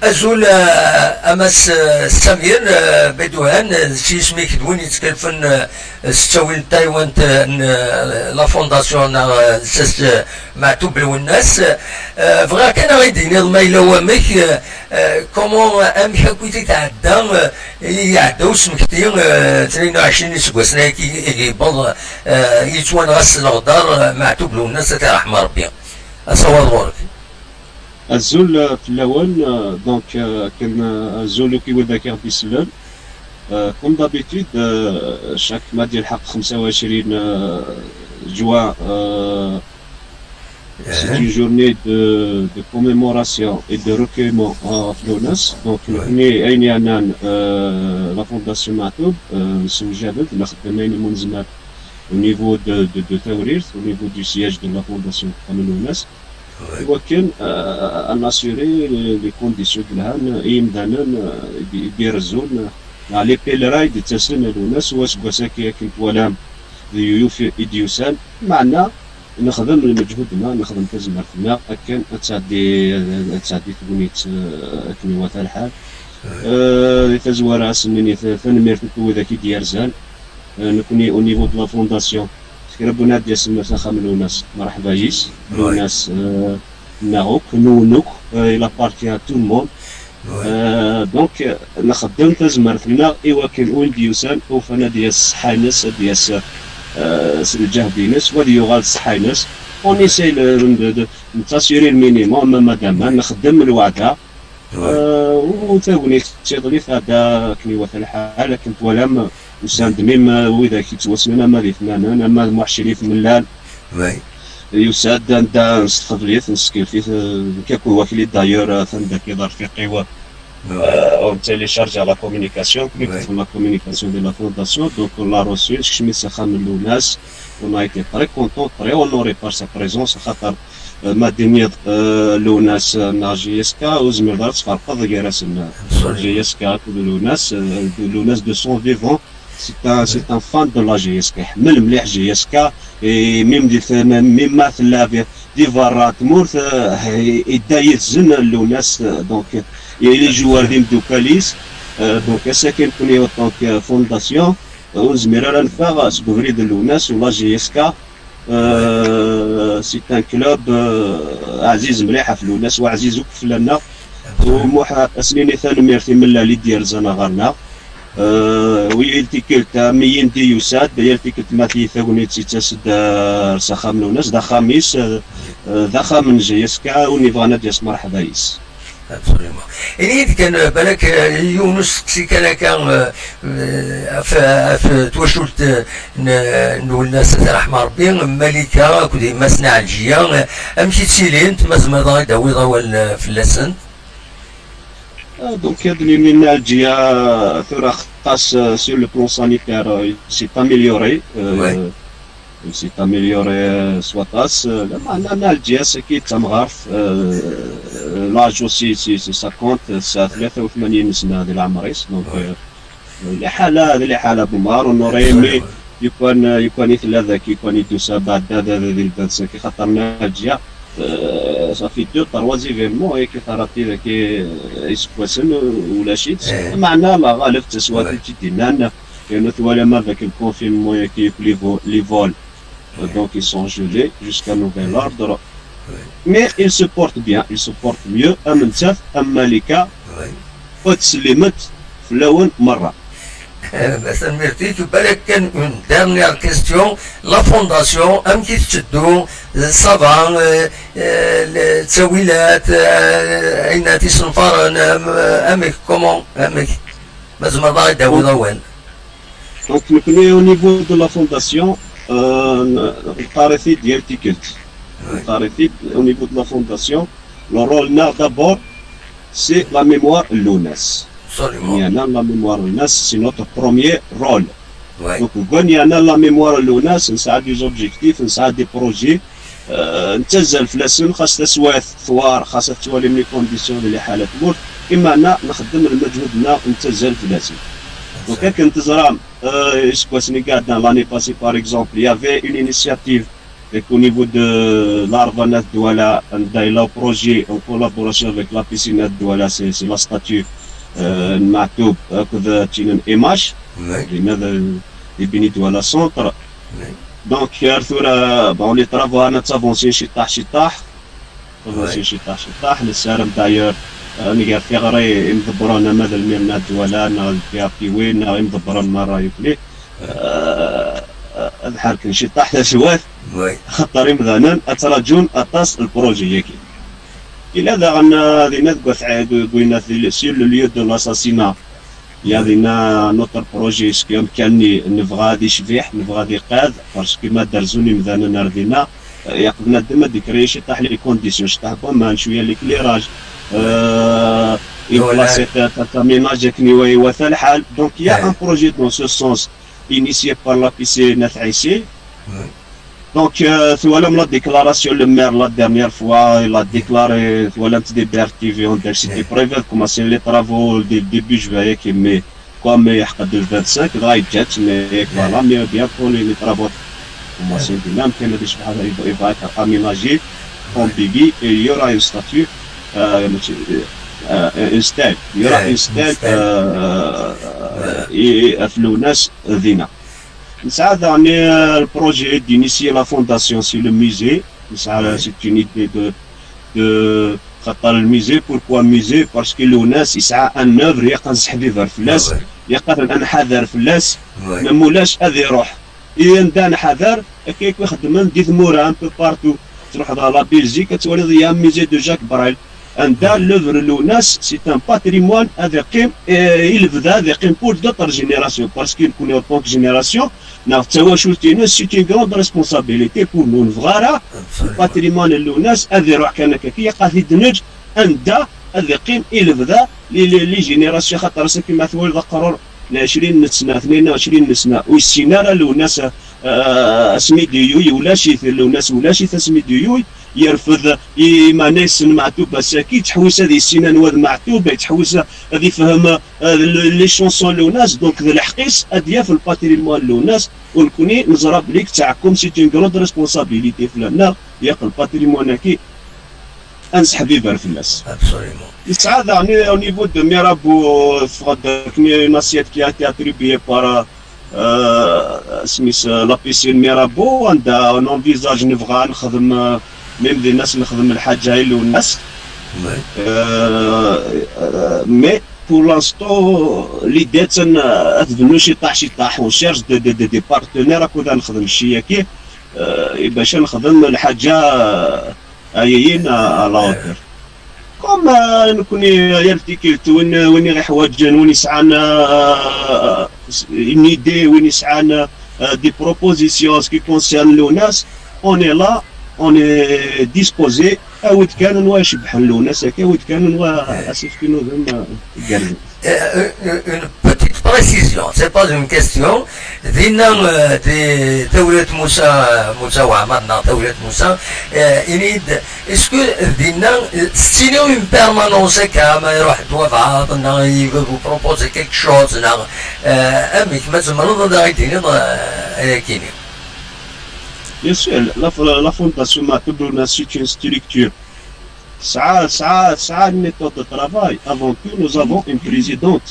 أزول أمس سمير بدوان شي سميك دون يتكلفن ستوين تايوان لا فونداسيون ساس معتوب الناس فغا كان غيديني المايلة وامك كومون امك كويتي تعدى يعداو سمكتي 22 سكواسنا كي بل يتوان غاس الغدار معتوب الناس تاع رحمة ربي أصور غورك الزول في الاول دونك كان الزول كيولد ذاكر بيسلل كوم دابيتود شاك ما ديال الحق 25 جوان c'est une journée de commémoration et de recueillement à Flonès. Donc, la Fondation Matoub, au niveau de Taourir, au niveau du siège de la Fondation Flonès. ولكن ان اسيري لي كونديسيون ديالها يمدانا يديرزون لي بيلراي دي تسلم الناس واش كواساكي كنت ولام يوفي ايديوسان معنا نخدم المجهودنا نخدم تزمرتنا كان تعدي تبنيت كني وثا الحال تزوار سنيني ثنمير تكوي ذاك ديارزان نكوني او نيفو دو لا فونداسيون ربنا ديال سميتها خامل وناس مرحبا يس وناس ناغوك نونوك الى بارتي تو المون دونك نخدم تزمرتنا ايوا كان ولديوسان وفانا ديال الصحاينس ديال الجهدينس ودي يغال الصحاينس ونيساي نتاسيري المينيموم مادام نخدم الوعده وتاوني تيضلي هذا كني وثا الحال كنت ولام وساند ميم وإذا كيتوسلنا ما ذي ثمانين أما المحشري في ملال يساد ندا نستخدميت نسكيلفيت كاكو وكيلي دايور ثندا كيدار في قوى وبالتالي شارج على كومينيكاسيون كنت لا كومينيكاسيون دي لا فونداسيون دونك لا روسي شميت سخام الناس on a été très content très honoré par sa présence خاطر ما دنيا لوناس نا جي اس كا وزمير دار تفرقض كراسنا جي اس كا لوناس دو سون فيفون c'est un fan de la GSK حمل مليح جي اس كا ميم مثلا دي فارات مورث يدايت زن لوناس دونك لي جوار ديم دوكاليس دونك ساكن كوني دونك فونداسيون وزمير راه نفاغ سكوفري دو لوناس ولا جي اس كا سي ان كلوب عزيز مليح في لوناس وعزيز في لنا وموحى اسنيني ثاني ميرتي ملا لي ديال زنا غارنا ويلتيكلت ميين دي يساد يلتيكلت ماتي ثاوني تسد سخام لوناس دا خميس دا خامن جي اس كا ونيفانا ديال مرحبا يس ابسوليومون يعني كان بالك يونس سي كان في توشلت نقول الناس رحمه ربي ملكه كودي مسنا الجيه امشي تسيلين تمزمضا داوي ضوال في اللسن Donc, l'immunologie sur le plan sanitaire s'est amélioré. s'est amélioré soit l'algie, c'est qui est l'âge aussi, c'est 50, c'est 83 سنة de l'Amaris. Donc, les حالة بمار ونوري يكون يثلاث يكون يدوس بعد هذا البنس كي خطرنا الجيا صافي 2-3 زيفينمون هيك ثراتي ذاك يسكواسن ولا شي معنا لا غالب تسوات ديالنا لأنه ثوالا ما ذاك الكونفينمون كيف لي فول donc ils sont gelés jusqu'à nouvel ordre mais ils se portent bien ils se portent mieux أمنتاف أماليكا وتسلمت في الأول مرة بس ميرتي بالك كان اون ديرنيير كيستيون لا فونداسيون ام كي تشدو صافا التسويلات اين تيصنفر امك كومون امك مازال ما يداوي ضوال دونك نكوني او نيفو دو لا فونداسيون الطارثي ديال تيكلت الطارثي او نيفو دو لا فونداسيون لو رول نا دابور سي لا ميموار لوناس la mémoire LONAS, c'est notre premier rôle. Ouais. Donc, quand il y a la mémoire LONAS, on a des objectifs, on a des projets. نتزل في الاسم خاصة سوات ثوار خاصة توالي من الكونديسيون اللي حالة تموت إما أنا نخدم المجهودنا نتزل في الاسم. Donc, كنت زرام اسكواسني قاعدنا l'année passée par exemple, il y avait une initiative Et qu'au niveau de l'Arvanat Douala, on a un projet en collaboration avec la piscine Douala, c'est la statue Matoub, qui est une image, des bénis Douala Centre. Donc, on les travaux à notre avancée chez Tach. avancé شطاح للسارم داير نقار في غري يمضبرون ماذا الميرنا دولا نا في وين نا يمضبرون مرة يفلي الحال كن شطاح لسوات خطرين مثلا اتراجون اطاس البروجي ياكي إلا ذا غنا ذينا ذكوث قوينا سير لليو دو لاساسينا يا ذينا نوتر بروجي سكيوم كاني نبغى دي شفيح نبغى دي قاد باسكو ما درزوني مثلا نردينا يقدنا ديما ديكري شطاح لي كونديسيون شطاح بومان شويه ليكليراج يبلاسي تاميناج كني ويوث الحال دونك يا ان بروجي دون سو سونس initié par la PC Nathraïsé. Donc, voilà la déclaration, le maire la dernière fois, il a déclaré, voilà un petit débat TV, on a cité prévu de commencer les travaux dès début juillet, mais comme il y a le 25, il va mais voilà, mais bien pour les travaux, commencer demain, il va être aménagé en bébé et il y aura une statue, une stèle, il y aura une stèle et Flounas Vina. Ça, dans le projet d'initier la fondation sur le musée, c'est une idée de le musée. Pourquoi musée? Parce que l'ONAS, il a un œuvre, il y a un حبيبر فلاس، il y a un حذر فلاس، ما مولاش هذا يروح. إذا دان حذر، كيك يخدم دي ثمورة un peu partout. تروح على بلجيك تولي ضيا musée de Jacques Brel. عندها l'œuvre l'ONAS, c'est un patrimoine هذا قيم يلبذ هذا قيم pour d'autres générations parce qu'il connaît en tant que génération c'est une grande responsabilité pour nous نفغارا patrimoine l'ONAS هذا روح كان كي قاعد يدنج عندها هذا قيم يلبذ لي جينيراسيون خاطر كيما ثوال ذكروا 20 سنه 22 سنه والسينارا l'ONAS سميديوي ولا شي l'ONAS ولا شي سميديوي يرفض يمانيس معتوب ساكي تحوس هذه السنان وهذا معتوب يتحوس هذه فهم لي شونسون لوناس دونك ذا الحقيس هذه في الباتريمون لوناس ونكوني نزرب ليك تاعكم سي اون كروند ريسبونسابيليتي فلان ياق الباتريمون كي انسحب يبار في الناس يسعى يعني او نيفو دو ميرابو فغدكني ناسيات كي اتي اتريبيي بار سميس لا بيسين ميرابو عندها نونفيزاج نبغى نخدم même des nas نخدم الحاجة هاي والناس mais pour l'instant l'idée تنو شي طاح ونشيرج دي بارتنير هكذا نخدم الشيء كي باش نخدم الحاجة هايين على اوتر كوم نكون يرتكلت وين غيحواجن وين يسعانا une idée وين يسعانا des propositions qui concernent l'ONAS on est là on est disposé à كان واش بحال الناس هكا كان اسف كانوا قالوا une petite précision c'est pas une question دينا دولة موسى وعمرنا دولة موسى يريد اسكو دينا ستينو une permanence كما يروح توضع يبغوا بروبوزي كيك شوز امك ما تمرض دايتيني كيني. Bien sûr, la fondation Matoub c'est une structure. Ça a une méthode de travail. Avant tout, nous avons une présidente.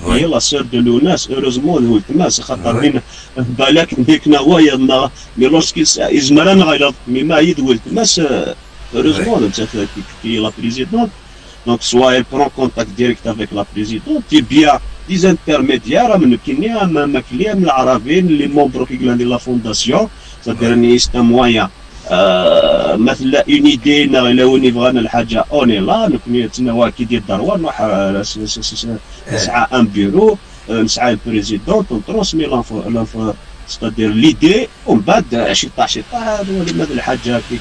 Oui. La sœur de l'ONAS, heureusement, mais lorsqu'ils qui est la présidente, donc soit elle prend contact direct avec la présidente, et bien des intermédiaires, les membres de la fondation. C'est-à-dire c'est un moyen مثلا une idée لو نبغى الحاجه اوني لا نكون نتناوى كي دير الدروه نروح نسعى ان بيرو نسعى البريزيدون ترونسمي لانفو c'est-à-dire l'idée ومن بعد شي طاح هذا الحاجه كي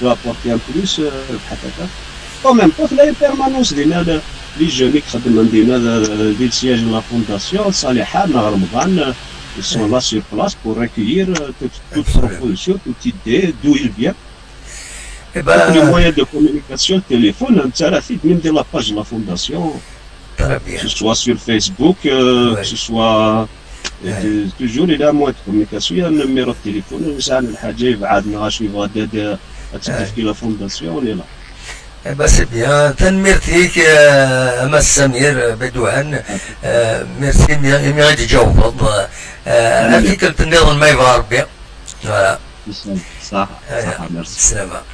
تابورتي ان بلوس بحال هكا او ميم طون لا بيرمانونس ديالنا لي جوني كخدم عندنا ديال سياج لا فونداسيون صالحه نهار رمضان. Ils sont là sur place pour recueillir toute proposition, toute idée, d'où il vient. Les moyens de communication, téléphone, même de la page de la fondation, que ce soit sur Facebook, que ce soit توجور الى مواد كوميونيكاسيون نميرو التليفون نسال الحاجه يبعدنا غاش يبغى دادا تدفكي لا فونداسيون ولا لا. بس بيان تنميرتيك أمس سمير بدوان ميرسي مي غادي تجاوب هذيك النظام ما يبغى ربي. صح صح ميرسي. السلامة.